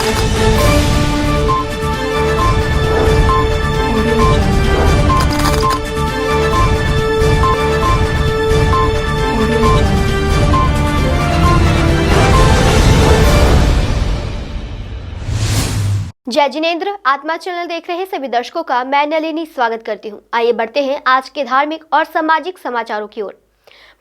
जय जिनेंद्र। आत्मा चैनल देख रहे सभी दर्शकों का मैं नलिनी स्वागत करती हूं। आइए बढ़ते हैं आज के धार्मिक और सामाजिक समाचारों की ओर।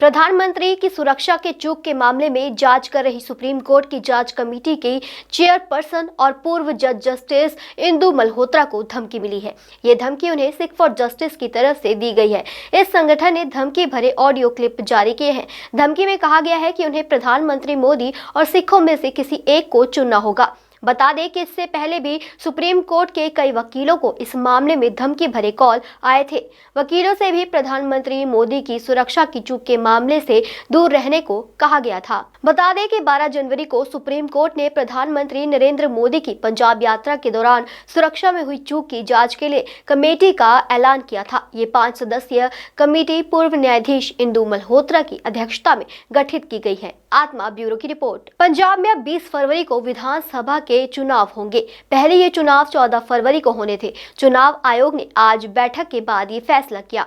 प्रधानमंत्री की सुरक्षा के चूक के मामले में जांच कर रही सुप्रीम कोर्ट की जांच कमेटी की चेयरपर्सन और पूर्व जज जस्टिस इंदु मल्होत्रा को धमकी मिली है। ये धमकी उन्हें सिख फॉर जस्टिस की तरफ से दी गई है। इस संगठन ने धमकी भरे ऑडियो क्लिप जारी किए हैं। धमकी में कहा गया है कि उन्हें प्रधानमंत्री मोदी और सिखों में से किसी एक को चुनना होगा। बता दें कि इससे पहले भी सुप्रीम कोर्ट के कई वकीलों को इस मामले में धमकी भरे कॉल आए थे। वकीलों से भी प्रधानमंत्री मोदी की सुरक्षा की चूक के मामले से दूर रहने को कहा गया था। बता दें कि 12 जनवरी को सुप्रीम कोर्ट ने प्रधानमंत्री नरेंद्र मोदी की पंजाब यात्रा के दौरान सुरक्षा में हुई चूक की जांच के लिए कमेटी का ऐलान किया था। ये 5 सदस्यीय कमेटी पूर्व न्यायाधीश इंदु मल्होत्रा की अध्यक्षता में गठित की गई है। आत्मा ब्यूरो की रिपोर्ट। पंजाब में अब 20 फरवरी को विधानसभा के चुनाव होंगे। पहले ये चुनाव 14 फरवरी को होने थे। चुनाव आयोग ने आज बैठक के बाद ये फैसला किया।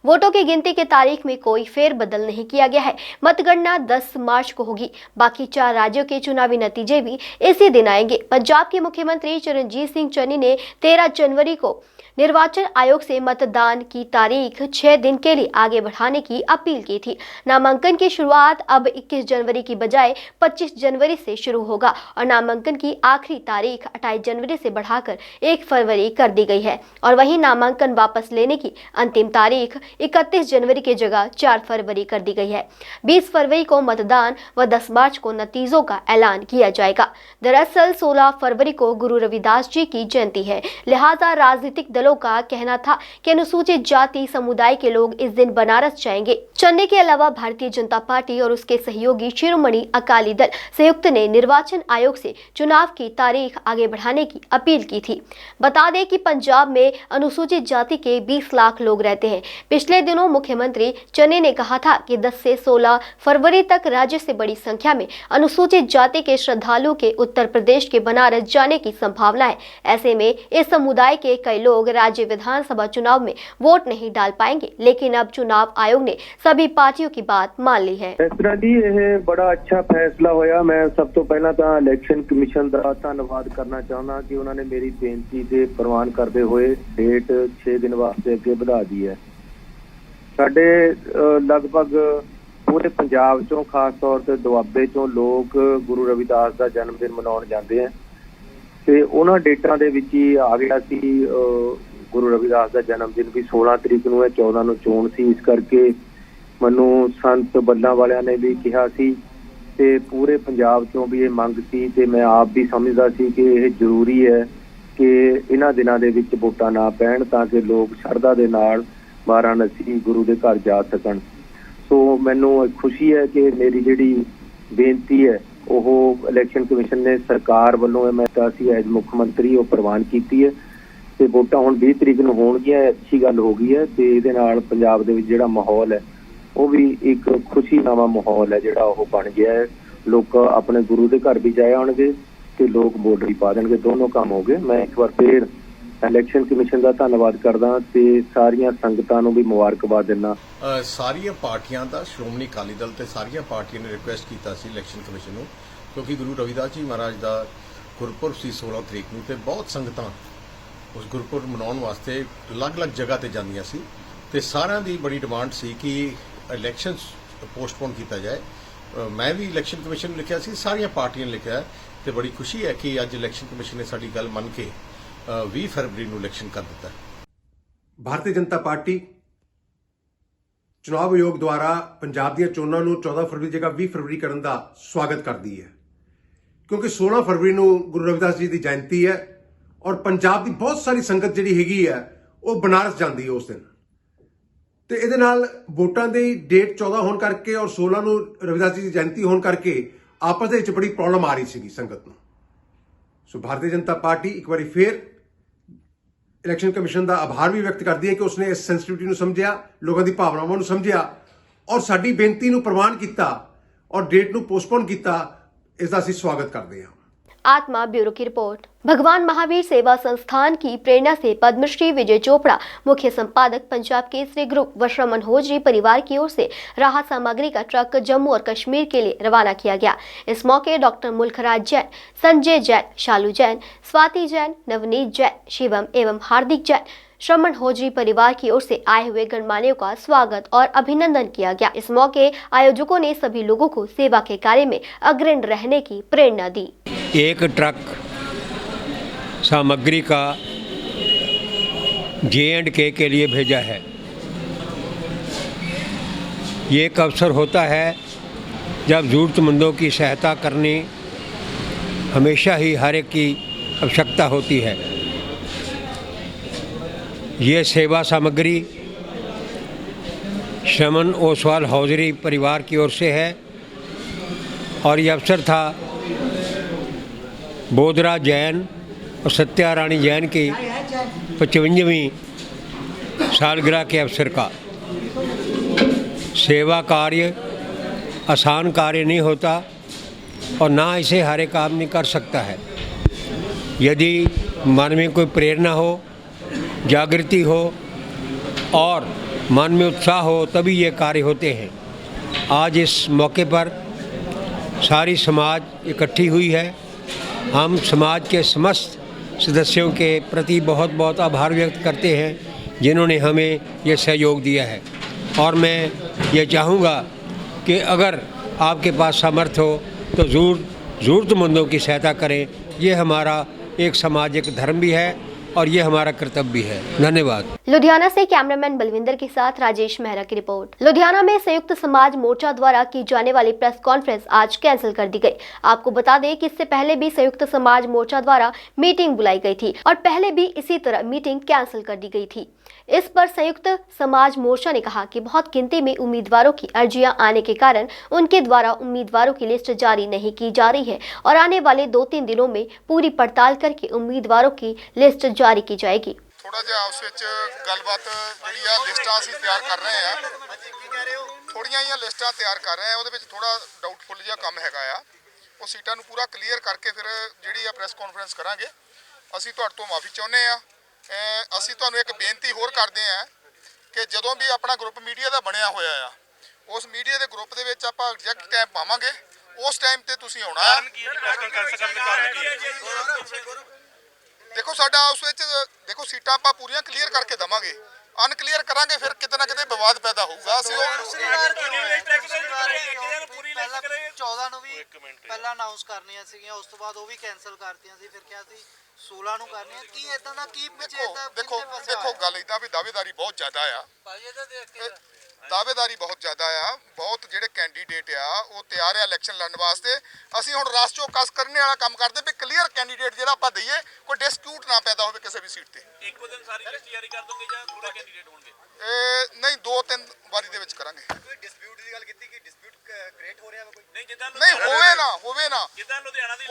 वोटों की गिनती के तारीख में कोई फेरबदल नहीं किया गया है। मतगणना 10 मार्च को होगी। बाकी 4 राज्यों के चुनावी नतीजे भी इसी दिन आएंगे। पंजाब के मुख्यमंत्री चरणजीत सिंह चन्नी ने 13 जनवरी को निर्वाचन आयोग से मतदान की तारीख 6 दिन के लिए आगे बढ़ाने की अपील की थी। नामांकन की शुरुआत अब 21 जनवरी की बजाय 25 जनवरी से शुरू होगा और नामांकन की आखिरी तारीख 28 जनवरी से बढ़ाकर 1 फरवरी कर दी गई है। और वहीं नामांकन वापस लेने की अंतिम तारीख 31 जनवरी की जगह 4 फरवरी कर दी गई है। 20 फरवरी को मतदान व 10 मार्च को नतीजों का ऐलान किया जाएगा। दरअसल 16 फरवरी को गुरु रविदास जी की जयंती है, लिहाजा राजनीतिक दलों का कहना था कि अनुसूचित जाति समुदाय के लोग इस दिन बनारस जाएंगे। चन्नी के अलावा भारतीय जनता पार्टी और उसके सहयोगी शिरोमणि अकाली दल संयुक्त ने निर्वाचन आयोग से चुनाव की तारीख आगे बढ़ाने की अपील की थी। बता दें कि पंजाब में अनुसूचित जाति के 20 लाख लोग रहते हैं। पिछले दिनों मुख्यमंत्री चन्नी ने कहा था कि 10 से 16 फरवरी तक राज्य से बड़ी संख्या में अनुसूचित जाति के श्रद्धालु के उत्तर प्रदेश के बनारस जाने की संभावना है। ऐसे में इस समुदाय के कई लोग राज्य विधानसभा चुनाव में वोट नहीं डाल पाएंगे, लेकिन अब चुनाव आयोग ने सभी पार्टियों की बात मान ली है। इस तरह जी ये बड़ा अच्छा फैसला होया। मैं सब तो पहला तो इलेक्शन कमीशन का धन्यवाद करना चाहना कि उन्होंने मेरी बेनती से प्रवान करते हुए डेट 6 दिन वास्ते अगे बढ़ा दी है। साडे लगभग पूरे पंजाब चों खास तौर से दुआबे चों लोग गुरु रविदास का जन्मदिन मनाउण जाते हैं ते उन्हां डेटां दे विच ही आ गया सी गुरु रविदास का जन्मदिन भी 16 तरीक नूं है, 14 नूं चोण सी। इस करके मनु संत बल्ला वालियां ने भी कहा सी ते पूरे पंजाब चों भी ये मंग सी ते मैं आप भी समझदा सी कि यह जरूरी है कि इन्हां दिनां दे विच वोटां ना पैण ताकि लोग शरधा दे नाल वाराणसी गुरु दे घर जा सकन। सो मैनू खुशी है कि मेरी जिहड़ी बेनती है ਉਹ इलैक्शन कमीशन ने सरकार ਵੱਲੋਂ मैं एज मुख मंत्री ਉਹ ਪ੍ਰਵਾਨ ਕੀਤੀ ਹੈ ਤੇ ਵੋਟਾਂ ਹੁਣ 20 ਤਰੀਕ ਨੂੰ ਹੋਣਗੀਆਂ। ਅੱਛੀ ਗੱਲ ਹੋ ਗਈ ਹੈ ਤੇ ਇਹਦੇ ਨਾਲ ਪੰਜਾਬ ਦੇ ਵਿੱਚ ਜਿਹੜਾ ਮਾਹੌਲ ਹੈ ਉਹ ਵੀ ਇੱਕ ਖੁਸ਼ੀ ਨਾਵਾ ਮਾਹੌਲ ਹੈ ਜਿਹੜਾ ਉਹ ਬਣ ਗਿਆ ਹੈ। ਲੋਕ ਆਪਣੇ ਗੁਰੂ ਦੇ ਘਰ ਵੀ ਜਾਏ ਆਉਣਗੇ ਤੇ ਲੋਕ ਵੋਟ ਵੀ ਪਾ ਦੇਣਗੇ। ਦੋਨੋਂ ਕੰਮ ਹੋ ਗਏ। ਮੈਂ ਇੱਕ ਵਾਰ ਫੇਰ इलैक्शन कमीशन का धन्यवाद करदा ते सारियां संगतां नूं भी मुबारकबाद दिंदा। सारियां पार्टियां दा श्रोमणी अकाली दल ते सारियां पार्टियां ने रिक्वेस्ट कीता सी इलैक्शन कमीशन नूं क्योंकि गुरु रविदास जी महाराज दा गुरपुरब सी 16 तरीक नूं ते बहुत संगतां उस गुरपुरब मनाउण वास्ते अलग-अलग जगह ते जांदियां सी ते सारियां दी बड़ी डिमांड सी कि इलैक्शन पोस्टपोन कीता जाए। मैं भी इलैक्शन कमीशन नूं लिखिया सी, सारियां पार्टियां ने लिखिया ते बड़ी खुशी है कि अज इलैक्शन कमीशन ने साडी गल मन के 20 फरवरी ਨੂੰ ਇਲੈਕਸ਼ਨ ਕਰ ਦਿੱਤਾ। ਭਾਰਤੀ ਜਨਤਾ ਪਾਰਟੀ ਚੁਣਾਵ ਆਯੋਗ ਦੁਆਰਾ ਪੰਜਾਬ ਦੀਆਂ ਚੋਣਾਂ ਨੂੰ 14 ਫਰਵਰੀ ਦੀ ਜਗ੍ਹਾ 20 ਫਰਵਰੀ ਕਰਨ ਦਾ ਸਵਾਗਤ ਕਰਦੀ ਹੈ ਕਿਉਂਕਿ 16 ਫਰਵਰੀ ਨੂੰ ਗੁਰੂ ਰਵਿਦਾਸ ਜੀ ਦੀ ਜਯੰਤੀ ਹੈ ਔਰ ਪੰਜਾਬ ਦੀ ਬਹੁਤ ਸਾਰੀ ਸੰਗਤ ਜਿਹੜੀ ਹੈਗੀ ਹੈ ਉਹ ਬਨਾਰਸ ਜਾਂਦੀ ਹੈ ਉਸ ਦਿਨ ਤੇ ਇਹਦੇ ਨਾਲ ਵੋਟਾਂ ਦੀ ਡੇਟ 14 ਹੋਣ ਕਰਕੇ ਔਰ 16 ਨੂੰ ਰਵਿਦਾਸ ਜੀ ਦੀ ਜਯੰਤੀ ਹੋਣ ਕਰਕੇ ਆਪਸ ਦੇ ਵਿੱਚ ਬੜੀ ਪ੍ਰੋਬਲਮ ਆ ਰਹੀ ਸੀਗੀ ਸੰਗਤ ਨੂੰ। ਸੋ ਭਾਰਤੀ ਜਨਤਾ ਪਾਰਟੀ ਇੱਕ ਵਾਰੀ ਫੇਰ इलैक्शन कमीशन का आभार भी व्यक्त करती है कि उसने इस सेंसिटिविटी को समझिया, लोगों की भावनावां को समझिया और साडी बेनती को प्रवान किया और डेट को पोस्टपोन किया। इसका असीं स्वागत करते हैं। आत्मा ब्यूरो की रिपोर्ट। भगवान महावीर सेवा संस्थान की प्रेरणा से पद्मश्री विजय चोपड़ा, मुख्य संपादक पंजाब केसरी ग्रुप व श्रमण होजरी परिवार की ओर से राहत सामग्री का ट्रक जम्मू और कश्मीर के लिए रवाना किया गया। इस मौके डॉक्टर मुल्खराज जैन, संजय जैन, शालू जैन, स्वाति जैन, नवनीत जैन, शिवम एवं हार्दिक जैन, श्रमण होजरी परिवार की ओर से आए हुए गणमान्यों का स्वागत और अभिनंदन किया गया। इस मौके आयोजकों ने सभी लोगों को सेवा के कार्य में अग्रणी रहने की प्रेरणा दी। एक ट्रक सामग्री का J&K के लिए भेजा है। ये एक अवसर होता है जब ज़रूरतमंदों की सहायता करनी हमेशा ही हर एक की आवश्यकता होती है। ये सेवा सामग्री श्रमण ओसवाल हौजरी परिवार की ओर से है और ये अवसर था बोधरा जैन और सत्या रानी जैन की 55वीं सालगिरह के अवसर का। सेवा कार्य आसान कार्य नहीं होता और ना इसे हर एक आदमी कर सकता है। यदि मन में कोई प्रेरणा हो, जागृति हो और मन में उत्साह हो तभी ये कार्य होते हैं। आज इस मौके पर सारी समाज इकट्ठी हुई है। हम समाज के समस्त सदस्यों के प्रति बहुत बहुत आभार व्यक्त करते हैं जिन्होंने हमें ये सहयोग दिया है। और मैं ये चाहूँगा कि अगर आपके पास सामर्थ्य हो तो ज़रूरतमंदों की सहायता करें। ये हमारा एक सामाजिक धर्म भी है और ये हमारा कर्तव्य भी है। धन्यवाद। लुधियाना से कैमरामैन बलविंदर के साथ राजेश मेहरा की रिपोर्ट। लुधियाना में संयुक्त समाज मोर्चा द्वारा की जाने वाली प्रेस कॉन्फ्रेंस आज कैंसिल कर दी गई। आपको बता दें कि इससे पहले भी संयुक्त समाज मोर्चा द्वारा मीटिंग बुलाई गई थी और पहले भी इसी तरह मीटिंग कैंसिल कर दी गई थी। इस पर संयुक्त समाज मोर्चा ने कहा कि बहुत गिनती में उम्मीदवारों की अर्जियां आने के कारण उनके द्वारा उम्मीदवारों की लिस्ट जारी नहीं की जा रही है और आने वाले 2-3 दिनों में पूरी पड़ताल करके उम्मीदवारों की लिस्ट जारी की जाएगी। थोड़ा जिहा आपस विच गलबात जिहड़ी आ लिस्टां असीं तैयार कर रहे हैं, थोड़ियां ही लिस्टां तैयार कर रहे हैं। ਉਹਦੇ ਵਿੱਚ थोड़ा डाउटफुल जिहा काम हैगा आ। ਉਹ ਸੀਟਾਂ ਨੂੰ पूरा क्लीयर करके फिर जिहड़ी आ ਪ੍ਰੈਸ ਕਾਨਫਰੰਸ करांगे। ਅਸੀਂ ਤੁਹਾਡੇ ਤੋਂ ਮਾਫੀ ਚਾਹੁੰਦੇ ਆ। ਅਸੀਂ ਤੁਹਾਨੂੰ ਇੱਕ ਬੇਨਤੀ ਹੋਰ ਕਰਦੇ ਆ ਕਿ ਜਦੋਂ ਵੀ ਆਪਣਾ ਗਰੁੱਪ ਮੀਡੀਆ ਦਾ ਬਣਿਆ ਹੋਇਆ ਆ, ਉਸ ਮੀਡੀਆ ਦੇ ਗਰੁੱਪ ਦੇ ਵਿੱਚ ਆਪਾਂ ਐਗਜ਼ੈਕਟ ਟਾਈਮ ਪਾਵਾਂਗੇ। ਉਸ ਟਾਈਮ ਤੇ ਤੁਸੀਂ ਆਉਣਾ ਆ। देखो साडा उस विच देखो सीटां आपां पूरीआं क्लीयर करके देवांगे, अनक्लीयर करांगे फिर किते ना किते विवाद पैदा होਊਗਾ। ਅਸੀਂ 14 ਨੂੰ ਵੀ ਪਹਿਲਾਂ ਅਨਾਉਂਸ ਕਰਨੀਆਂ ਸੀਗੀਆਂ, ਉਸ ਤੋਂ ਬਾਅਦ ਉਹ ਵੀ ਕੈਨਸਲ ਕਰਤੀਆਂ ਸੀ, ਫਿਰ ਕਿਹਾ ਸੀ 16 ਨੂੰ ਕਰਨੀਆਂ। ਕੀ ਇਦਾਂ ਦਾ ਕੀ ਪਿੱਛੇ ਇਦਾਂ देखो गल इदां भी दावेदारी बहुत ज़्यादा आ। दावेदारी बहुत ज़्यादा आ। बहुत जिहड़े कैंडीडेट आ वो तैयार है इलैक्शन लड़न वास्ते। ਅਸੀਂ ਹੁਣ ਰਸ ਚੋਂ ਕਸ ਕਰਨੇ ਵਾਲਾ ਕੰਮ ਕਰਦੇ ਵੀ ਕਲੀਅਰ ਕੈਂਡੀਡੇਟ ਜਿਹੜਾ ਆਪਾਂ ਦਈਏ, ਕੋਈ ਡਿਸਪਿਊਟ ਨਾ ਪੈਦਾ ਹੋਵੇ ਕਿਸੇ ਵੀ ਸੀਟ ਤੇ। ਇੱਕੋ ਦਿਨ ਸਾਰੀ ਲਿਸਟ ਜਾਰੀ ਕਰ ਦੋਗੇ ਜਾਂ ਥੋੜਾ ਕੈਂਡੀਡੇਟ ਹੋਣਗੇ? ਨਹੀਂ 2-3 ਵਾਰੀ ਦੇ ਵਿੱਚ ਕਰਾਂਗੇ। ਕੋਈ ਡਿਸਪਿਊਟ ਦੀ ਗੱਲ ਕੀਤੀ ਕਿ ਡਿਸਪਿਊਟ ਕ੍ਰੀਏਟ ਹੋ ਰਿਹਾ ਵਾ ਕੋਈ? ਨਹੀਂ ਜਿੱਦਾਂ ਨਹੀਂ ਹੋਵੇ ਨਾ ਜਿੱਦਾਂ ਲੁਧਿਆਣਾ ਦੀ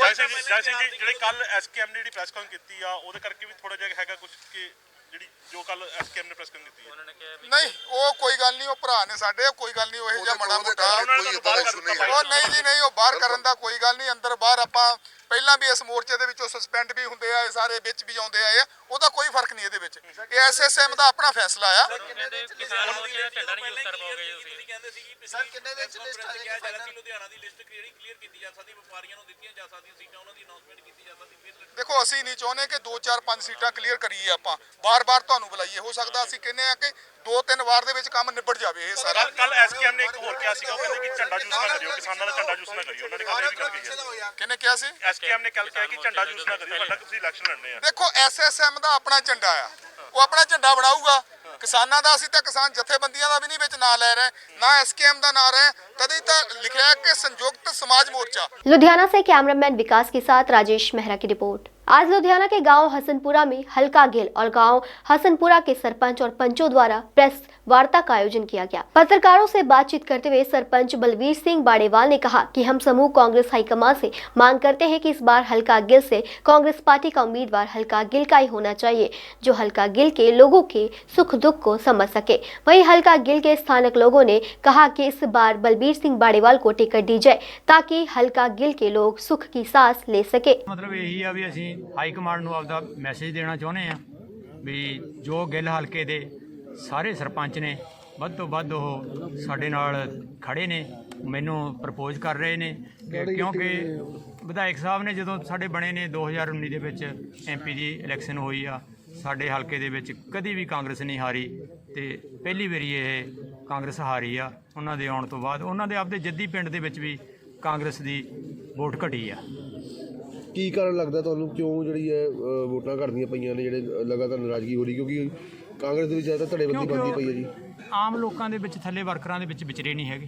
ਜਿਹੜੇ ਕੱਲ ਐਸਕੇਐਮ ਨੇ ਜਿਹੜੀ ਪ੍ਰੈਸ ਕਾਨਫਰੰਸ ਕੀਤੀ ਆ ਉਹਦੇ ਕਰਕੇ ਵੀ ਥੋੜਾ ਜਿਹਾ ਹੈਗਾ ਕੁਝ ਕਿ ਜਿਹੜੀ ਜੋ ਕੱਲ ਐਸਕੇਐਮ ਨੇ ਪ੍ਰੈਸ ਕਾਨਫਰੰਸ ਕੀਤੀ ਉਹਨਾਂ ਨੇ ਕਿਹਾ ਨਹੀਂ ਉਹ ਕੋਈ ਗੱਲ ਨਹੀਂ, ਉਹ ਭਰਾ ਨੇ ਸਾਡੇ, ਕੋਈ ਗੱਲ ਨਹੀਂ। ਉਹ ਇਹ ਜਿਹਾ ਮਾੜਾ ਮੋਟਾ ਉਹ ਨਹੀਂ ਜੀ ਨਹੀਂ, ਉਹ ਬਾਹਰ ਕਰਨ ਦਾ ਕੋਈ ਗੱਲ ਨਹੀਂ। ਅੰਦਰ ਬਾਹਰ ਆਪਾਂ ਪਹਿਲਾਂ ਵੀ ਇਸ ਮੋਰਚੇ ਦੇ ਵਿੱਚੋਂ ਸਸਪੈਂਡ ਵੀ ਹੁੰਦੇ ਆ, ਸਾਰੇ ਵਿੱਚ ਵੀ ਆਉਂਦੇ ਆਏ ਆ, ਉਹਦਾ ਕੋਈ ਫਰਕ ਨਹੀਂ ਇਹਦੇ ਵਿੱਚ। ਇਹ ਐਸਐਸਐਮ ਦਾ ਆਪਣਾ ਫੈਸਲਾ ਆ। ਕਿਸਾਨ ਮੋਰਚੇ ਦਾ ਝੰਡਾ ਨਹੀਂ ਯੂਜ਼ ਕਰ ਪਾਓਗੇ ਤੁਸੀਂ? ਕਹਿੰਦੇ ਸੀ ਕਿ ਸਰ ਕਿੰਨੇ ਦਿਨ ਚ ਲਿਸਟ ਆ ਜਾਏਗੀ? ਲੁਧਿਆਣਾ ਦੀ ਲਿਸਟ ਕਲੀਅਰ ਕੀਤੀ ਜਾ ਸਕਦੀ, ਵਪਾਰੀਆਂ ਨੂੰ ਦਿੱਤੀਆਂ ਜਾ ਸਕਦੀਆਂ ਸੀਟਾਂ, ਉਹਨਾਂ ਦੀ ਅਨਾਉਂਸਮੈਂਟ ਕੀਤੀ ਜਾ ਸਕਦੀ। ਫਿਰ ਦੇਖੋ ਅਸੀਂ ਨਹੀਂ ਚਾਹੁੰਦੇ ਕਿ 2-4-5 ਸੀਟਾਂ ਕਲੀਅਰ ਕਰੀਏ ਆਪਾਂ, ਬਾਰ-ਬਾਰ ਤੁਹਾਨੂੰ ਬੁਲਾਈਏ। ਹੋ ਸਕਦਾ ਅਸੀਂ ਕਹਿੰਦੇ ਆ ਕਿ 2-3 ਵਾਰ ਦੇ ਵਿੱਚ ਕੰਮ ਨਿਬੜ ਜਾਵੇ ਇਹ ਸਾਰਾ। ਕੱਲ ਐਸਕੇਐਮ ਨੇ ਇੱਕ ਹੋਰ ਕਿਹਾ ਸੀਗਾ, ਉਹ ਕਹਿੰਦੇ ਕਿ ਝੰਡਾ ਯੂਜ਼ ਨਾ ਕਰਿਓ, ਕਿਸਾਨਾਂ ਦਾ ਝੰਡਾ ਯੂਜ਼ ਨਾ ਕਰਿਓ। ਉਹਨਾਂ ਨੇ ਕੱਲ ਇਹ ਵੀ ਗੱਲ ਕਹੀ ਹੈ। ਕਿਹਨੇ ਕਿਹਾ ਸੀ? ਐਸਕੇਐਮ ਨੇ ਕੱਲ ਕਿਹਾ ਕਿ ਝੰਡਾ ਯੂਜ਼ ਨਾ ਕਰਿਓ, ਸਾਡਾ ਤੁਸੀਂ ਇਲੈਕਸ਼ਨ ਲੜਨੇ ਆ। ਦੇਖੋ ਐਸਐਸਐਮ ਦਾ ਆਪਣਾ ਝੰਡਾ ਆ, ਉਹ ਆਪਣਾ ਝੰਡਾ ਬਣਾਊਗਾ। ਕਿਸਾਨਾਂ ਦਾ ਅਸੀਂ ਤਾਂ ਕਿਸਾਨ ਜਥੇਬੰਦੀਆਂ ਦਾ ਵੀ ਨਹੀਂ ਵਿੱਚ ਨਾਂ ਲੈ ਰਹੇ, ਨਾ ਐਸਕੇਐਮ ਦਾ ਨਾਂ ਰਹੇ, तभी तो लिखा है कि संयुक्त समाज मोर्चा। लुधियाना से कैमरामैन विकास के साथ राजेश मेहरा की रिपोर्ट। आज लुधियाना के गांव हसनपुरा में हल्का गिल और गांव हसनपुरा के सरपंच और पंचों द्वारा प्रेस वार्ता का आयोजन किया गया। पत्रकारों से बातचीत करते हुए सरपंच बलवीर सिंह बाड़ेवाल ने कहा कि हम समूह कांग्रेस हाईकमान से मांग करते हैं कि इस बार हल्का गिल से कांग्रेस पार्टी का उम्मीदवार हल्का गिल का ही होना चाहिए, जो हल्का गिल के लोगों के सुख दुख को समझ सके। वहीं हल्का गिल के स्थानिक लोगों ने कहा कि इस बार बलवीर सिंह बाड़ेवाल को टिकट दी जाए ताकि हल्का गिल के लोग सुख की सांस ले सके। मतलब यही आ भी असीं हाई कमांड ਨੂੰ ਆਪਦਾ ਮੈਸੇਜ ਦੇਣਾ ਚਾਹੁੰਦੇ ਆ ਵੀ ਜੋ ਗਿੱਲ ਹਲਕੇ ਦੇ ਸਾਰੇ ਸਰਪੰਚ ਨੇ ਵੱਧ ਤੋਂ ਵੱਧ ਉਹ ਸਾਡੇ ਨਾਲ ਖੜੇ ਨੇ, ਮੈਨੂੰ ਪ੍ਰਪੋਜ਼ ਕਰ ਰਹੇ ਨੇ ਕਿਉਂਕਿ ਵਿਧਾਇਕ ਸਾਹਿਬ ਨੇ ਜਦੋਂ ਸਾਡੇ ਬਣੇ ਨੇ 2019 ਦੇ ਵਿੱਚ ਐਮਪੀ ਦੀ ਇਲੈਕਸ਼ਨ ਹੋਈ ਆ, ਸਾਡੇ ਹਲਕੇ ਦੇ ਵਿੱਚ ਕਦੀ ਵੀ ਕਾਂਗਰਸ ਨਹੀਂ ਹਾਰੀ ਤੇ ਪਹਿਲੀ ਵਾਰੀ ਇਹ ਕਾਂਗਰਸ ਹਾਰੀ ਆ। ਉਹਨਾਂ ਦੇ ਆਉਣ ਤੋਂ ਬਾਅਦ ਉਹਨਾਂ ਦੇ ਆਪਦੇ ਜੱਦੀ ਪਿੰਡ ਦੇ ਵਿੱਚ ਵੀ ਕਾਂਗਰਸ ਦੀ ਵੋਟ ਘਟੀ ਆ। ਕੀ ਕਾਰਨ ਲੱਗਦਾ ਤੁਹਾਨੂੰ ਕਿਉਂ ਜਿਹੜੀ ਹੈ ਵੋਟਾਂ ਘਟਦੀਆਂ ਪਈਆਂ ਨੇ, ਜਿਹੜੇ ਲਗਾਤਾਰ ਨਾਰਾਜ਼ਗੀ ਹੋ ਰਹੀ ਕਿਉਂਕਿ ਕਾਂਗਰਸ ਦੇ ਵਿੱਚ ਜ਼ਿਆਦਾ ਧੜੇਬੰਦੀ ਬਣਦੀ ਪਈ ਹੈ ਜੀ। ਆਮ ਲੋਕਾਂ ਦੇ ਵਿੱਚ ਥੱਲੇ ਵਰਕਰਾਂ ਦੇ ਵਿੱਚ ਵਿਚਰੇ ਨਹੀਂ ਹੈਗੇ।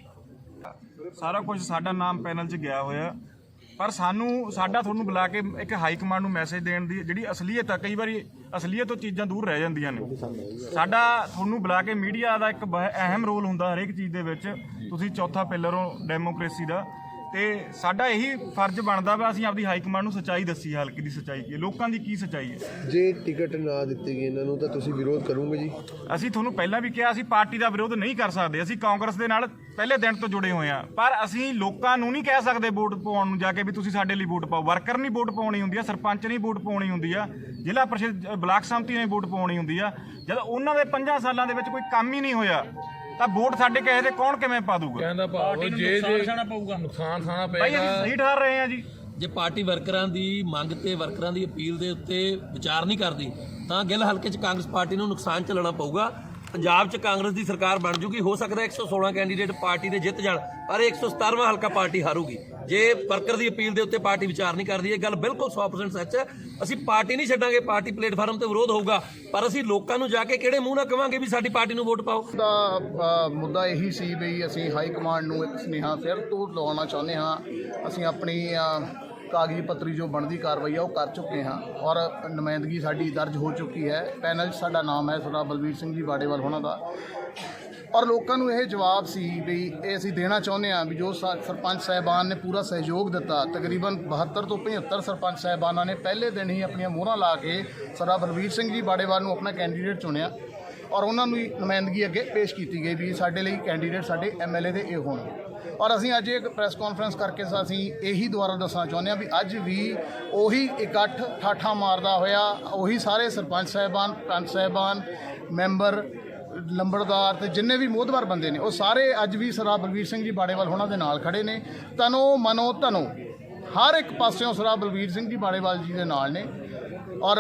ਸਾਰਾ ਕੁਝ ਸਾਡਾ ਨਾਮ ਪੈਨਲ 'ਚ ਗਿਆ ਹੋਇਆ, ਪਰ ਸਾਡਾ ਤੁਹਾਨੂੰ ਬੁਲਾ ਕੇ ਇੱਕ ਹਾਈ ਕਮਾਂਡ ਨੂੰ ਮੈਸੇਜ ਦੇਣ ਦੀ ਜਿਹੜੀ ਅਸਲੀਅਤ ਆ, ਕਈ ਵਾਰੀ ਅਸਲੀਅਤ ਤੋਂ ਚੀਜ਼ਾਂ ਦੂਰ ਰਹਿ ਜਾਂਦੀਆਂ ਨੇ। ਸਾਡਾ ਤੁਹਾਨੂੰ ਬੁਲਾ ਕੇ ਮੀਡੀਆ ਦਾ ਇੱਕ ਅਹਿਮ ਰੋਲ ਹੁੰਦਾ ਹਰੇਕ ਚੀਜ਼ ਦੇ ਵਿੱਚ। ਤੁਸੀਂ ਚੌਥਾ ਪਿਲਰ ਹੋ ਡੈਮੋਕ੍ਰੇਸੀ ਦਾ, ਤੇ ਸਾਡਾ ਇਹੀ ਫਰਜ਼ ਬਣਦਾ ਵਾ ਅਸੀਂ ਆਪਦੀ ਹਾਈ ਕਮਾਂਡ ਨੂੰ ਸੱਚਾਈ ਦੱਸੀ, ਹਲਕੇ ਦੀ ਸੱਚਾਈ ਕੀ, ਲੋਕਾਂ ਦੀ ਕੀ ਸੱਚਾਈ ਹੈ। ਜੇ ਟਿਕਟ ਨਾ ਦਿੱਤੀ ਗਈ ਇਹਨਾਂ ਨੂੰ ਤਾਂ ਤੁਸੀਂ ਵਿਰੋਧ ਕਰੋਗੇ ਜੀ? ਅਸੀਂ ਤੁਹਾਨੂੰ ਪਹਿਲਾਂ ਵੀ ਕਿਹਾ ਅਸੀਂ ਪਾਰਟੀ ਦਾ ਵਿਰੋਧ ਨਹੀਂ ਕਰ ਸਕਦੇ, ਅਸੀਂ ਕਾਂਗਰਸ ਦੇ ਨਾਲ ਪਹਿਲੇ ਦਿਨ ਤੋਂ ਜੁੜੇ ਹੋਏ ਹਾਂ, ਪਰ ਅਸੀਂ ਲੋਕਾਂ ਨੂੰ ਨਹੀਂ ਕਹਿ ਸਕਦੇ ਵੋਟ ਪਾਉਣ ਨੂੰ ਜਾ ਕੇ ਵੀ ਤੁਸੀਂ ਸਾਡੇ ਲਈ ਵੋਟ ਪਾਓ। ਵਰਕਰ ਨਹੀਂ ਵੋਟ ਪਾਉਣੀ ਹੁੰਦੀ ਆ, ਸਰਪੰਚ ਨਹੀਂ ਵੋਟ ਪਾਉਣੀ ਹੁੰਦੀ ਆ, ਜ਼ਿਲ੍ਹਾ ਪਰਿਸ਼ਦ ਬਲਾਕ ਸੰਮਤੀ ਨੇ ਵੋਟ ਪਾਉਣੀ ਹੁੰਦੀ ਆ। ਜਦੋਂ ਉਹਨਾਂ ਦੇ 5 ਸਾਲਾਂ ਦੇ ਵਿੱਚ ਕੋਈ ਕੰਮ ਹੀ ਨਹੀਂ ਹੋਇਆ ਤਾਂ ਵੋਟ ਸਾਡੇ ਕਿਸੇ ਦੇ ਕੌਣ ਕਿਵੇਂ ਪਾ ਦੂਗਾ? ਕਹਿੰਦਾ ਭਾਵ ਜੇ ਨੁਕਸਾਨ ਖਾਣਾ ਪਏਗਾ। ਭਾਈ ਅਸੀਂ ਸਹੀ ਠਹਿਰ ਰਹੇ ਹਾਂ ਜੀ। ਜੇ ਪਾਰਟੀ ਵਰਕਰਾਂ ਦੀ ਮੰਗ ਤੇ ਵਰਕਰਾਂ ਦੀ ਅਪੀਲ ਦੇ ਉੱਤੇ ਵਿਚਾਰ ਨਹੀਂ ਕਰਦੀ ਤਾਂ ਗਿੱਲ ਹਲਕੇ 'ਚ ਕਾਂਗਰਸ ਪਾਰਟੀ ਨੂੰ ਨੁਕਸਾਨ ਝੱਲਣਾ ਪਊਗਾ। ਪੰਜਾਬ 'ਚ ਕਾਂਗਰਸ ਦੀ ਸਰਕਾਰ ਬਣ ਜੂਗੀ, ਹੋ ਸਕਦਾ 116 ਕੈਂਡੀਡੇਟ ਪਾਰਟੀ ਦੇ ਜਿੱਤ ਜਾਣ, ਪਰ 117ਵਾਂ ਹਲਕਾ ਪਾਰਟੀ ਹਾਰੂਗੀ ਜੇ ਵਰਕਰ ਦੀ ਅਪੀਲ ਦੇ ਉੱਤੇ ਪਾਰਟੀ ਵਿਚਾਰ ਨਹੀਂ ਕਰਦੀ। ਇਹ ਗੱਲ ਬਿਲਕੁਲ 100% ਸੱਚ ਹੈ। ਅਸੀਂ ਪਾਰਟੀ ਨਹੀਂ ਛੱਡਾਂਗੇ, ਪਾਰਟੀ ਪਲੇਟਫਾਰਮ ਤੇ ਵਿਰੋਧ ਹੋਊਗਾ, ਪਰ ਅਸੀਂ ਲੋਕਾਂ ਨੂੰ ਜਾ ਕੇ ਕਿਹੜੇ ਮੂੰਹ ਨਾਲ ਕਵਾਂਗੇ ਵੀ ਸਾਡੀ ਪਾਰਟੀ ਨੂੰ ਵੋਟ ਪਾਓ। ਦਾ ਮੁੱਦਾ ਇਹੀ ਸੀ ਵੀ ਅਸੀਂ ਹਾਈ ਕਮਾਂਡ ਨੂੰ ਇੱਕ ਸੁਨੇਹਾ ਫਿਰ ਤੋਂ ਲਾਉਣਾ ਚਾਹੁੰਦੇ ਹਾਂ। ਅਸੀਂ ਆਪਣੀ ਕਾਗਜ਼ੀ ਪੱਤਰੀ ਜੋ ਬਣਦੀ ਕਾਰਵਾਈ ਆ ਉਹ ਕਰ ਚੁੱਕੇ ਹਾਂ ਔਰ ਨੁਮਾਇੰਦਗੀ ਸਾਡੀ ਦਰਜ ਹੋ ਚੁੱਕੀ ਹੈ। ਪੈਨਲ 'ਚ ਸਾਡਾ ਨਾਮ ਹੈ ਸਰਦਾਰ ਬਲਵੀਰ ਸਿੰਘ ਜੀ ਬਾੜੇਵਾਲ ਹੋਣਾ ਦਾ, ਔਰ ਲੋਕਾਂ ਨੂੰ ਇਹ ਜਵਾਬ ਸੀ ਵੀ ਇਹ ਅਸੀਂ ਦੇਣਾ ਚਾਹੁੰਦੇ ਹਾਂ ਵੀ ਜੋ ਸਰਪੰਚ ਸਾਹਿਬਾਨ ਨੇ ਪੂਰਾ ਸਹਿਯੋਗ ਦਿੱਤਾ, ਤਕਰੀਬਨ 72 ਤੋਂ 75 ਸਰਪੰਚ ਸਾਹਿਬਾਨਾਂ ਨੇ ਪਹਿਲੇ ਦਿਨ ਹੀ ਆਪਣੀਆਂ ਮੋਹਰਾਂ ਲਾ ਕੇ ਸਰਦਾਰ ਬਲਵੀਰ ਸਿੰਘ ਜੀ ਬਾੜੇਵਾਲ ਨੂੰ ਆਪਣਾ ਕੈਂਡੀਡੇਟ ਚੁਣਿਆ ਔਰ ਉਹਨਾਂ ਨੂੰ ਨੁਮਾਇੰਦਗੀ ਅੱਗੇ ਪੇਸ਼ ਕੀਤੀ ਗਈ ਵੀ ਸਾਡੇ ਲਈ ਕੈਂਡੀਡੇਟ ਸਾਡੇ MLA ਦੇ ਇਹ ਹੋਣ। ਔਰ ਅਸੀਂ ਅੱਜ ਇੱਕ ਪ੍ਰੈਸ ਕਾਨਫਰੰਸ ਕਰਕੇ ਅਸੀਂ ਇਹੀ ਦੁਬਾਰਾ ਦੱਸਣਾ ਚਾਹੁੰਦੇ ਹਾਂ ਵੀ ਅੱਜ ਵੀ ਉਹੀ ਇਕੱਠ ਠਾਠਾ ਮਾਰਦਾ ਹੋਇਆ, ਉਹੀ ਸਾਰੇ ਸਰਪੰਚ ਸਾਹਿਬਾਨ, ਪੰਚ ਸਾਹਿਬਾਨ, ਮੈਂਬਰ, ਲੰਬੜਦਾਰ ਤੇ ਜਿੰਨੇ ਵੀ ਮੋਹਤਬਰ ਬੰਦੇ ਨੇ ਉਹ ਸਾਰੇ ਅੱਜ ਵੀ ਸਰਦਾਰ ਬਲਵੀਰ ਸਿੰਘ ਜੀ ਬਾੜੇਵਾਲ ਹੋਣਾ ਦੇ ਨਾਲ ਖੜੇ ਨੇ। ਤਨੋ ਮਨੋ ਧਨੋ ਹਰ ਇੱਕ ਪਾਸਿਓਂ ਸਰਦਾਰ ਬਲਵੀਰ ਸਿੰਘ ਜੀ ਬਾੜੇਵਾਲ ਜੀ ਦੇ ਨਾਲ ਨੇ ਔਰ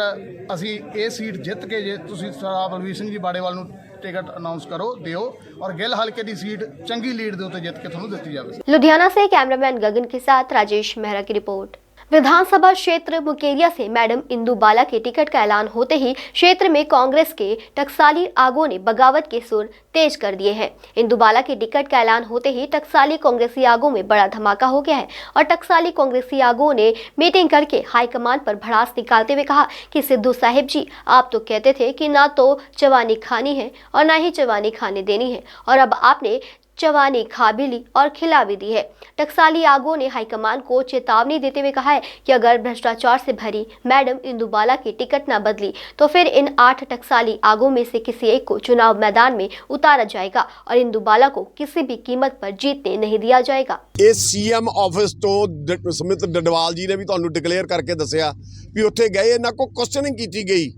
ਅਸੀਂ ਇਹ ਸੀਟ ਜਿੱਤ ਕੇ ਜੇ ਤੁਸੀਂ ਸਰਦਾਰ ਬਲਵੀਰ ਸਿੰਘ ਜੀ ਬਾੜੇਵਾਲ ਨੂੰ टिकट अनाउंस करो, दियो और गिल हल्के की सीट चंगी लीड दे उत्ते जित के तुहानू दित्ती जावे। लुधियाना से कैमरामैन गगन के साथ राजेश मेहरा की रिपोर्ट। विधानसभा क्षेत्र मुकेरिया से मैडम इंदु बाला के टिकट का ऐलान होते ही क्षेत्र में कांग्रेस के टकसाली आगों ने बगावत के सुर तेज कर दिए हैं। इंदु बाला के टिकट का ऐलान होते ही टकसाली कांग्रेसी आगों में बड़ा धमाका हो गया है और टकसाली कांग्रेसी आगों ने मीटिंग करके हाईकमान पर भड़ास निकालते हुए कहा कि सिद्धू साहिब जी, आप तो कहते थे कि ना तो चवानी खानी है और ना ही चवानी खाने देनी है, और अब आपने चवानी खा भी ली और खिला भी दी है। टकसाली आगों ने हाईकमान को चेतावनी देते हुए कहा है कि अगर भ्रष्टाचार से भरी मैडम इंदु बाला की टिकट न बदली तो फिर इन 8 टकसाली आगों में से किसी एक को चुनाव मैदान में उतारा जाएगा और इंदु बाला को किसी भी कीमत पर जीतने नहीं दिया जाएगा। इस CM ऑफिस तो सुमित डडवाल जी ने भी तुहानू डिक्लेयर करके दसिया भी उत्थे गए, इन्हां को क्वेश्चनिंग की गई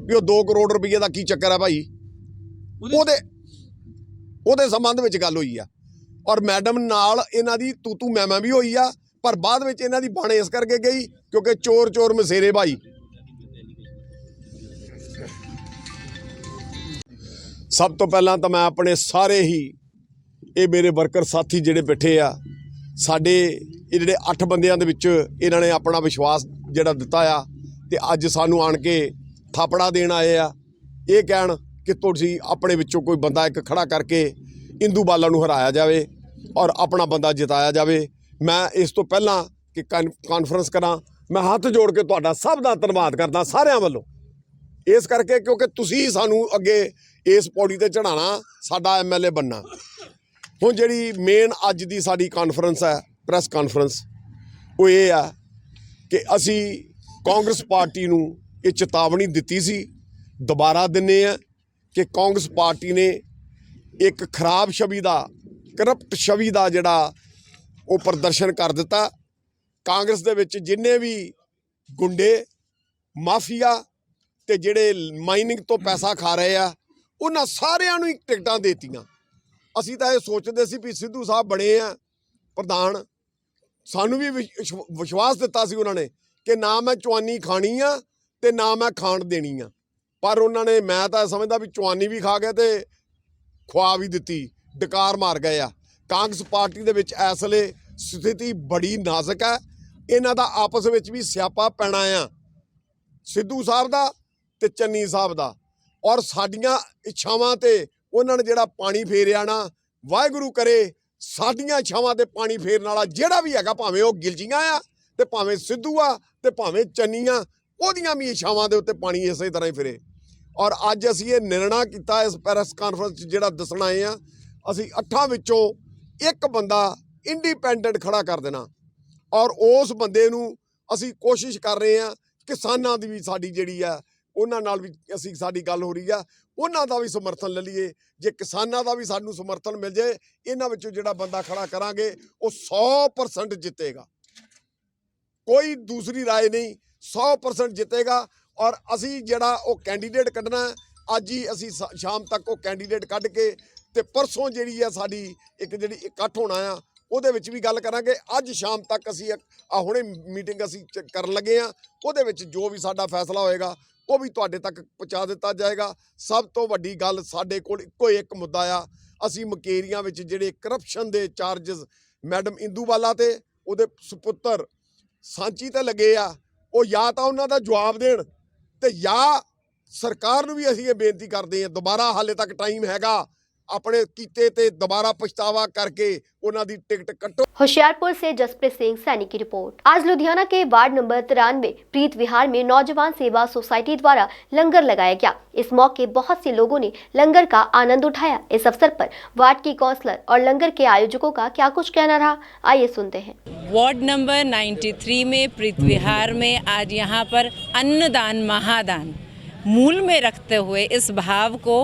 भी 2 करोड़ रुपये का की चक्कर है भाई, ਉਹਦੇ ਸੰਬੰਧ ਵਿੱਚ ਗੱਲ ਹੋਈ ਆ ਔਰ ਮੈਡਮ ਨਾਲ ਇਹਨਾਂ ਦੀ ਤੂੰ ਮੈਂ ਵੀ ਹੋਈ ਆ, ਪਰ ਬਾਅਦ ਵਿੱਚ ਇਹਨਾਂ ਦੀ ਬਾਣੇ ਇਸ ਕਰਕੇ ਗਈ ਕਿਉਂਕਿ ਚੋਰ ਮਸੇਰੇ ਭਾਈ। ਸਭ ਤੋਂ ਪਹਿਲਾਂ ਤਾਂ ਮੈਂ ਆਪਣੇ ਸਾਰੇ ਹੀ ਇਹ ਮੇਰੇ ਵਰਕਰ ਸਾਥੀ ਜਿਹੜੇ ਬੈਠੇ ਆ, ਸਾਡੇ ਇਹ ਜਿਹੜੇ 8 ਬੰਦਿਆਂ ਦੇ ਵਿੱਚ ਇਹਨਾਂ ਨੇ ਆਪਣਾ ਵਿਸ਼ਵਾਸ ਜਿਹੜਾ ਦਿੱਤਾ ਆ ਤੇ ਅੱਜ ਸਾਨੂੰ ਆਣ ਕੇ ਥਾਪੜਾ ਦੇਣ ਆਏ ਆ, ਇਹ ਕਹਿਣ ਕਿ ਤੁਸੀਂ ਆਪਣੇ ਵਿੱਚੋਂ ਕੋਈ ਬੰਦਾ ਇੱਕ ਖੜਾ ਕਰਕੇ ਇੰਦੂ ਬਾਲਾ ਨੂੰ ਹਰਾਇਆ ਜਾਵੇ ਔਰ ਆਪਣਾ ਬੰਦਾ ਜਿਤਾਇਆ ਜਾਵੇ। ਮੈਂ ਇਸ ਤੋਂ ਪਹਿਲਾਂ ਕਿ ਕਾਨਫਰੰਸ ਕਰਾਂ ਮੈਂ ਹੱਥ ਜੋੜ ਕੇ ਤੁਹਾਡਾ ਸਭ ਦਾ ਧੰਨਵਾਦ ਕਰਦਾ ਸਾਰਿਆਂ ਵੱਲੋਂ। ਇਸ ਕਰਕੇ ਕਿਉਂਕਿ ਤੁਸੀਂ ਸਾਨੂੰ ਅੱਗੇ ਇਸ ਪੌੜੀ ਤੇ ਚੜਾਉਣਾ, ਸਾਡਾ MLA ਬਣਨਾ। ਹੁਣ ਜਿਹੜੀ ਮੇਨ ਅੱਜ ਦੀ ਸਾਡੀ ਕਾਨਫਰੰਸ ਹੈ, ਪ੍ਰੈਸ ਕਾਨਫਰੰਸ, ਉਹ ਇਹ ਆ ਕਿ ਅਸੀਂ ਕਾਂਗਰਸ ਪਾਰਟੀ ਨੂੰ ਇਹ ਚੇਤਾਵਨੀ ਦਿੱਤੀ ਸੀ, ਦੁਬਾਰਾ ਦਿੰਦੇ ਆ ਕਿ ਕਾਂਗਰਸ ਪਾਰਟੀ ਨੇ ਇੱਕ ਖਰਾਬ ਛਵੀ ਦਾ, ਕਰਪਟ ਛਵੀ ਦਾ ਜਿਹੜਾ ਉਹ ਪ੍ਰਦਰਸ਼ਨ ਕਰ ਦਿੱਤਾ। ਕਾਂਗਰਸ ਦੇ ਵਿੱਚ ਜਿੰਨੇ ਵੀ ਗੁੰਡੇ, ਮਾਫੀਆ ਤੇ ਜਿਹੜੇ ਮਾਈਨਿੰਗ ਤੋਂ ਪੈਸਾ ਖਾ ਰਹੇ ਆ, ਉਹਨਾਂ ਸਾਰਿਆਂ ਨੂੰ ਹੀ ਟਿਕਟਾਂ ਦੇਤੀਆਂ। ਅਸੀਂ ਤਾਂ ਇਹ ਸੋਚਦੇ ਸੀ ਵੀ ਸਿੱਧੂ ਸਾਹਿਬ ਬਣੇ ਆ ਪ੍ਰਧਾਨ, ਸਾਨੂੰ ਵੀ ਵਿਸ਼ਵਾਸ ਦਿੱਤਾ ਸੀ ਉਹਨਾਂ ਨੇ ਕਿ ਨਾ ਮੈਂ ਚਵਾਨੀ ਖਾਣੀ ਆ ਤੇ ਨਾ ਮੈਂ ਖਾਣ ਦੇਣੀ ਆ, ਪਰ ਉਹਨਾਂ ਨੇ, ਮੈਂ ਤਾਂ ਸਮਝਦਾ ਵੀ ਚਵਾਨੀ ਵੀ ਖਾ ਗਏ ਤੇ ਖਵਾ ਵੀ ਦਿੱਤੀ, ਡਕਾਰ ਮਾਰ ਗਏ ਆ। ਕਾਂਗਰਸ ਪਾਰਟੀ ਦੇ ਵਿੱਚ ਇਸ ਵੇਲੇ ਸਥਿਤੀ ਬੜੀ ਨਾਜ਼ੁਕ ਹੈ। ਇਹਨਾਂ ਦਾ ਆਪਸ ਵਿੱਚ ਵੀ ਸਿਆਪਾ ਪੈਣਾ ਆ, ਸਿੱਧੂ ਸਾਹਿਬ ਦਾ ਤੇ ਚੰਨੀ ਸਾਹਿਬ ਦਾ। ਔਰ ਸਾਡੀਆਂ ਇੱਛਾਵਾਂ ਤੇ ਉਹਨਾਂ ਨੇ ਜਿਹੜਾ ਪਾਣੀ ਫੇਰਿਆ ਨਾ, ਵਾਹਿਗੁਰੂ ਕਰੇ ਸਾਡੀਆਂ ਇੱਛਾਵਾਂ ਤੇ ਪਾਣੀ ਫੇਰਨ ਵਾਲਾ ਜਿਹੜਾ ਵੀ ਹੈਗਾ, ਭਾਵੇਂ ਉਹ ਗਿਲਜੀਆਂ ਆ ਤੇ ਭਾਵੇਂ ਸਿੱਧੂ ਆ ਤੇ ਭਾਵੇਂ ਚੰਨੀ ਆ, ਉਹਦੀਆਂ ਵੀ ਇੱਛਾਵਾਂ ਦੇ ਉੱਤੇ ਪਾਣੀ ਇਸੇ ਤਰ੍ਹਾਂ ਹੀ ਫਿਰੇ। ਔਰ ਅੱਜ ਅਸੀਂ ਇਹ ਨਿਰਣਾ ਕੀਤਾ ਇਸ ਪ੍ਰੈਸ ਕਾਨਫਰੰਸ 'ਚ ਜਿਹੜਾ ਦੱਸਣ ਆਏ ਆ, ਅਸੀਂ 8 ਵਿੱਚੋਂ ਇੱਕ ਬੰਦਾ ਇੰਡੀਪੈਂਡੈਂਟ ਖੜਾ ਕਰ ਦੇਣਾ। ਔਰ ਉਸ ਬੰਦੇ ਨੂੰ ਅਸੀਂ ਕੋਸ਼ਿਸ਼ ਕਰ ਰਹੇ ਹਾਂ, ਕਿਸਾਨਾਂ ਦੀ ਵੀ ਸਾਡੀ ਜਿਹੜੀ ਆ ਉਹਨਾਂ ਨਾਲ ਵੀ ਅਸੀਂ, ਸਾਡੀ ਗੱਲ ਹੋ ਰਹੀ ਆ, ਉਹਨਾਂ ਦਾ ਵੀ ਸਮਰਥਨ ਲੈ ਲਈਏ। ਜੇ ਕਿਸਾਨਾਂ ਦਾ ਵੀ ਸਾਨੂੰ ਸਮਰਥਨ ਮਿਲ ਜਾਏ, ਇਹਨਾਂ ਵਿੱਚੋਂ ਜਿਹੜਾ ਬੰਦਾ ਖੜਾ ਕਰਾਂਗੇ ਉਹ 100% ਜਿੱਤੇਗਾ, ਕੋਈ ਦੂਸਰੀ ਰਾਏ ਨਹੀਂ, 100% ਜਿੱਤੇਗਾ। ਔਰ ਅਸੀਂ ਜਿਹੜਾ ਉਹ ਕੈਂਡੀਡੇਟ ਕੱਢਣਾ, ਅੱਜ ਹੀ ਅਸੀਂ ਸ਼ਾਮ ਤੱਕ ਉਹ ਕੈਂਡੀਡੇਟ ਕੱਢ ਕੇ ਤੇ ਪਰਸੋਂ ਜਿਹੜੀ ਆ ਸਾਡੀ ਇੱਕ ਜਿਹੜੀ ਇਕੱਠ ਹੋਣਾ ਆ, ਉਹਦੇ ਵਿੱਚ ਵੀ ਗੱਲ ਕਰਾਂਗੇ। ਅੱਜ ਸ਼ਾਮ ਤੱਕ ਅਸੀਂ ਹੁਣੇ ਮੀਟਿੰਗ ਅਸੀਂ ਕਰਨ ਲੱਗੇ ਆ, ਉਹਦੇ ਵਿੱਚ ਜੋ ਵੀ ਸਾਡਾ ਫੈਸਲਾ ਹੋਏਗਾ ਉਹ ਵੀ ਤੁਹਾਡੇ ਤੱਕ ਪਹੁੰਚਾ ਦਿੱਤਾ ਜਾਏਗਾ। ਸਭ ਤੋਂ ਵੱਡੀ ਗੱਲ, ਸਾਡੇ ਕੋਲ ਇੱਕੋ ਇੱਕ ਮੁੱਦਾ ਆ, ਅਸੀਂ ਮੁਕੇਰੀਆਂ ਵਿੱਚ ਜਿਹੜੇ ਕਰਪਸ਼ਨ ਦੇ ਚਾਰਜਸ ਮੈਡਮ ਇੰਦੂਬਾਲਾ ਤੇ ਉਹਦੇ ਸੁਪੁੱਤਰ ਸਾਂਚੀ ਤੇ ਲੱਗੇ ਆ, ਉਹ ਜਾਂ ਤਾਂ ਉਹਨਾਂ ਦਾ ਜਵਾਬ ਦੇਣ ਤੇ ਜਾਂ ਸਰਕਾਰ ਨੂੰ ਵੀ ਅਸੀਂ ਇਹ ਬੇਨਤੀ ਕਰਦੇ ਹਾਂ, ਦੁਬਾਰਾ ਹਾਲੇ ਤੱਕ ਟਾਈਮ ਹੈਗਾ, अपने कीते ते दोबारा पछतावा करके उन्हां दी टिकट कट्टो। होशियारपुर से जसप्रीत सिंह सैनी की रिपोर्ट। आज लुधियाना के वार्ड नंबर 93 प्रीत विहार में नौजवान सेवा सोसाइटी द्वारा लंगर लगाया गया। इस मौके बहुत से लोगों ने लंगर का आनंद उठाया। इस अवसर पर वार्ड की काउंसलर और लंगर के आयोजकों का क्या कुछ कहना रहा, आइए सुनते हैं। वार्ड नंबर 93 में प्रीत विहार में आज यहाँ पर अन्नदान महादान मूल में रखते हुए इस भाव को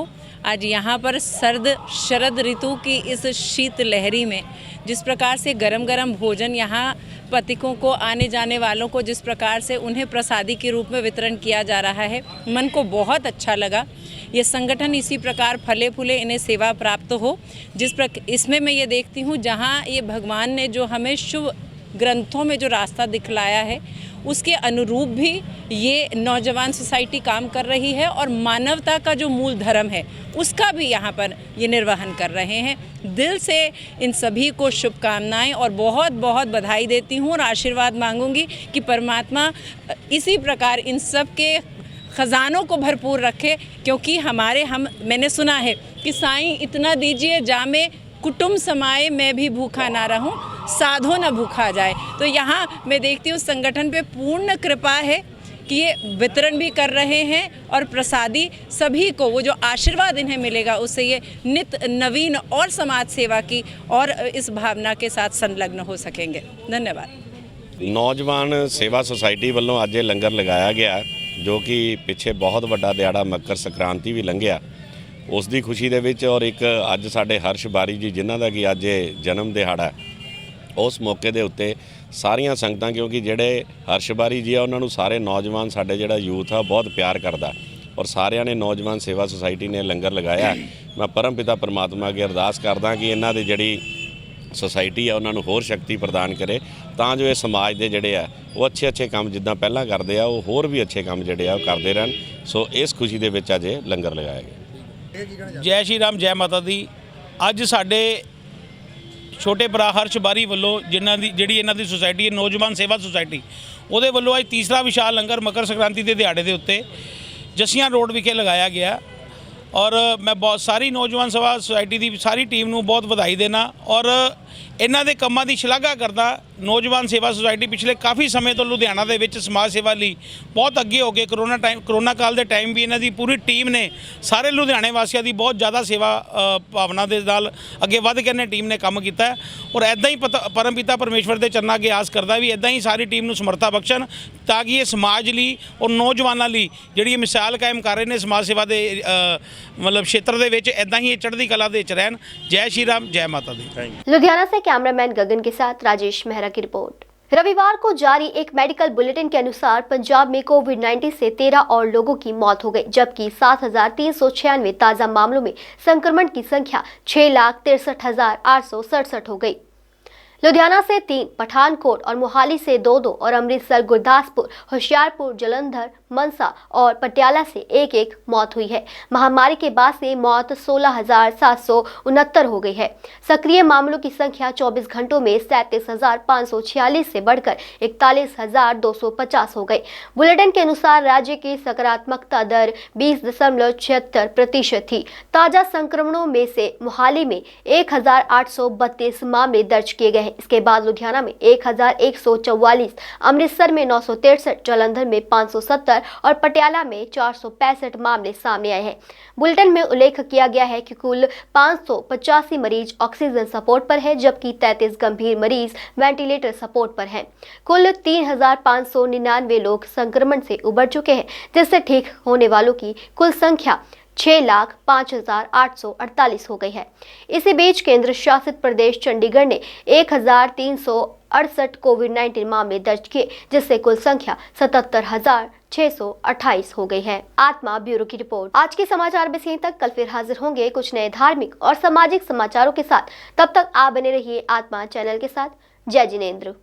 आज यहाँ पर शरद ऋतु की इस शीत लहरी में जिस प्रकार से गरम गरम भोजन यहाँ पथिकों को, आने जाने वालों को जिस प्रकार से उन्हें प्रसादी के रूप में वितरण किया जा रहा है, मन को बहुत अच्छा लगा। ये संगठन इसी प्रकार फले फूले, इन्हें सेवा प्राप्त हो। इसमें मैं ये देखती हूँ जहाँ ये भगवान ने जो हमें शुभ ग्रंथों में जो रास्ता दिखलाया है, उसके अनुरूप भी ये नौजवान सोसाइटी काम कर रही है और मानवता का जो मूल धर्म है उसका भी यहाँ पर ये निर्वहन कर रहे हैं। दिल से इन सभी को शुभकामनाएं और बहुत बहुत बधाई देती हूँ और आशीर्वाद मांगूंगी कि परमात्मा इसी प्रकार इन सब के ख़जानों को भरपूर रखे, क्योंकि मैंने सुना है कि साईं इतना दीजिए जामे कुटुंब समाए, मैं भी भूखा ना रहूं, साधो न भूखा जाए। तो यहाँ मैं देखती हूँ संगठन पे पूर्ण कृपा है कि ये वितरण भी कर रहे हैं और प्रसादी सभी को वो जो आशीर्वाद इन्हें मिलेगा उससे ये नित नवीन और समाज सेवा की और इस भावना के साथ संलग्न हो सकेंगे। धन्यवाद। नौजवान सेवा सोसाइटी वालों अज लंगर लगाया गया, जो कि पिछे बहुत बड़ा दिहाड़ा मकर संक्रांति भी लंघिया, उस दी खुशी दे विच और एक अज साडे हर्ष बारी जी जिन्हां दा कि अज जन्म दिहाड़ा, उस मौके दे उत्ते सारियां संगतां, क्योंकि जिहड़े हर्ष बारी जी आ उन्हां नूं सारे नौजवान साडे जिहड़ा यूथ आ बहुत प्यार करदा और सारियां ने नौजवान सेवा सोसाइटी ने लंगर लगाया। मैं परम पिता परमात्मा अगे अरदास करदा कि इन्हां दी जिहड़ी सोसाइटी आ उन्हां नूं होर शक्ति प्रदान करे, तां जो ये समाज दे जिहड़े आ वो अच्छे अच्छे काम जिद्दां पहलां करदे आ, वो होर भी अच्छे काम जिहड़े आ करदे रहन। सो इस खुशी दे विच अज लंगर लगाया गया। जय श्री राम, जय माता दी। अज साडे छोटे भरा हर्ष बारी वालों जिन्हां दी जिहड़ी इन्हां दी सोसाइटी है नौजवान सेवा सोसाइटी, उहदे वालों अज तीसरा विशाल लंगर मकर संक्रांति के दिहाड़े के उत्ते जसियां रोड विखे लगाया गया और मैं बहुत सारी नौजवान सेवा सोसाइटी की सारी टीम नूं बहुत बधाई देना और ਇਹਨਾਂ ਦੇ ਕੰਮਾਂ ਦੀ ਸ਼ਲਾਘਾ ਕਰਦਾ। ਨੌਜਵਾਨ ਸੇਵਾ ਸੁਸਾਇਟੀ ਪਿਛਲੇ ਕਾਫੀ ਸਮੇਂ ਤੋਂ ਲੁਧਿਆਣਾ ਦੇ ਵਿੱਚ ਸਮਾਜ ਸੇਵਾ ਲਈ ਬਹੁਤ ਅੱਗੇ ਹੋ ਕੇ ਕਰੋਨਾ ਕਾਲ ਦੇ ਟਾਈਮ ਵੀ ਇਹਨਾਂ ਦੀ ਪੂਰੀ ਟੀਮ ਨੇ ਸਾਰੇ ਲੁਧਿਆਣੇ ਵਾਸੀਆਂ ਦੀ ਬਹੁਤ ਜ਼ਿਆਦਾ ਸੇਵਾ ਭਾਵਨਾ ਦੇ ਨਾਲ ਅੱਗੇ ਵੱਧ ਕੇ ਇਹਨਾਂ ਟੀਮ ਨੇ ਕੰਮ ਕੀਤਾ ਹੈ। ਔਰ ਇੱਦਾਂ ਹੀ ਪਰਮਪਿਤਾ ਪਰਮੇਸ਼ਵਰ ਦੇ ਚਰਨਾਂ ਅੱਗੇ ਆਸ ਕਰਦਾ ਵੀ ਇੱਦਾਂ ਹੀ ਸਾਰੀ ਟੀਮ ਨੂੰ ਸਮਰੱਥਾ ਬਖਸ਼ਣ ਤਾਂ ਕਿ ਇਹ ਸਮਾਜ ਲਈ ਔਰ ਨੌਜਵਾਨਾਂ ਲਈ ਜਿਹੜੀ ਮਿਸਾਲ ਕਾਇਮ ਕਰ ਰਹੇ ਨੇ ਸਮਾਜ ਸੇਵਾ ਦੇ मतलब क्षेत्र ਦੇ ਵਿੱਚ ਇਦਾਂ ਹੀ ਚੜ੍ਹਦੀ ਕਲਾ ਦੇ ਵਿੱਚ ਰਹਿਣ। जय श्री राम, जय माता दी। लुधियाना से कैमरामैन गगन के साथ राजेश मेहरा की रिपोर्ट। रविवार को जारी एक मेडिकल बुलेटिन के अनुसार पंजाब में कोविड-19 से 13 और लोगों की मौत हो गई, जबकि 7,396 ताज़ा मामलों में संक्रमण की संख्या 6,63,867 हो गई। लुधियाना से 3, पठानकोट और मोहाली से 2 और अमृतसर, गुरदासपुर, होशियारपुर, जलंधर, मनसा और पटियाला से 1 मौत हुई है। महामारी के बाद से मौत 16,769 हो गई है। सक्रिय मामलों की संख्या 24 घंटों में 37,546 से बढ़कर 41,250 हो गई। बुलेटिन के अनुसार राज्य की सकारात्मकता दर 20.76% थी। ताजा संक्रमणों में से मोहाली में 1,832 मामले दर्ज किए गए हैं। इसके बाद लुधियाना में 1,144, अमृतसर में 963, जलंधर में 570 और पटियाला में 465 मामले सामने आए हैं। बुलेटिन में उल्लेख किया गया है कि कुल 585 मरीज ऑक्सीजन सपोर्ट पर है, जबकि 33 गंभीर मरीज वेंटिलेटर सपोर्ट पर हैं। कुल 3,599 लोग संक्रमण से उबर चुके हैं, जिससे ठीक होने वालों की कुल संख्या 6,05,848 हो गई है। इसी बीच केंद्र शासित प्रदेश चंडीगढ़ ने 1,368 कोविड-19 मामले दर्ज किए, जिससे कुल संख्या 77,628 हो गई है। आत्मा ब्यूरो की रिपोर्ट। आज के समाचार बस यहीं तक। कल फिर हाजिर होंगे कुछ नए धार्मिक और सामाजिक समाचारों के साथ। तब तक आप बने रहिए आत्मा चैनल के साथ। जय जिनेंद्र।